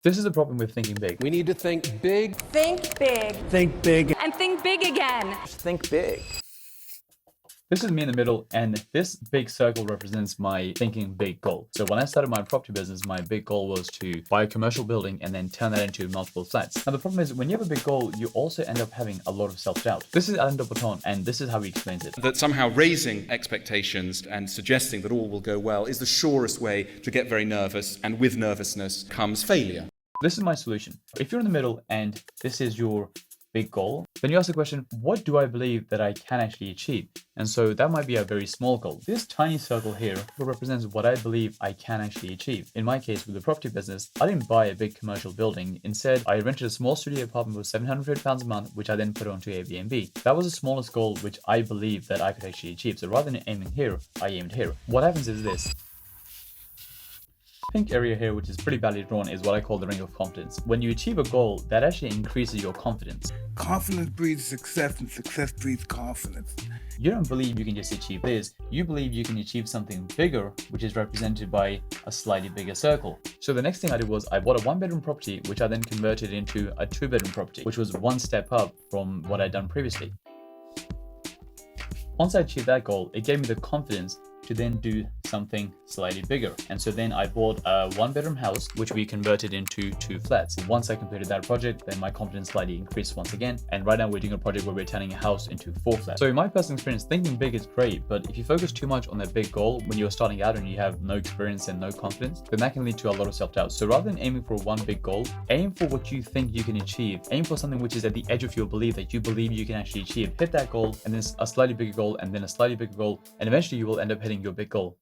This is the problem with thinking big. We need to think big. Think big. Think big. And think big again. Think big. This is me in the middle, and this big circle represents my thinking big goal. So when I started my property business, my big goal was to buy a commercial building and then turn that into multiple flats. Now the problem is when you have a big goal, you also end up having a lot of self-doubt. This is Alain de Botton, and this is how he explains it. That somehow raising expectations and suggesting that all will go well is the surest way to get very nervous, and with nervousness comes failure. This is my solution. If you're in the middle and this is your big goal, then you ask the question, what do I believe that I can actually achieve? And so that might be a very small goal. This tiny circle here represents what I believe I can actually achieve. In my case, with the property business, I didn't buy a big commercial building. Instead, I rented a small studio apartment for £750 a month, which I then put onto Airbnb. That was the smallest goal which I believed that I could actually achieve. So rather than aiming here, I aimed here. What happens is this. Pink area here, which is pretty badly drawn, is what I call the ring of confidence. When you achieve a goal, that actually increases your confidence. Confidence breeds success, and success breeds confidence. You don't believe you can just achieve this, you believe you can achieve something bigger, which is represented by a slightly bigger circle. So the next thing I did was I bought a 1-bedroom property, which I then converted into a 2-bedroom property, which was one step up from what I'd done previously. Once I achieved that goal, it gave me the confidence to then do something slightly bigger. And so then I bought a 1-bedroom house, which we converted into 2 flats. Once I completed that project, then my confidence slightly increased once again. And right now we're doing a project where we're turning a house into 4 flats. So in my personal experience, thinking big is great, but if you focus too much on that big goal when you're starting out and you have no experience and no confidence, then that can lead to a lot of self-doubt. So rather than aiming for one big goal, aim for what you think you can achieve. Aim for something which is at the edge of your belief that you believe you can actually achieve. Hit that goal, and then a slightly bigger goal, and then a slightly bigger goal, and eventually you will end up hitting your big goal.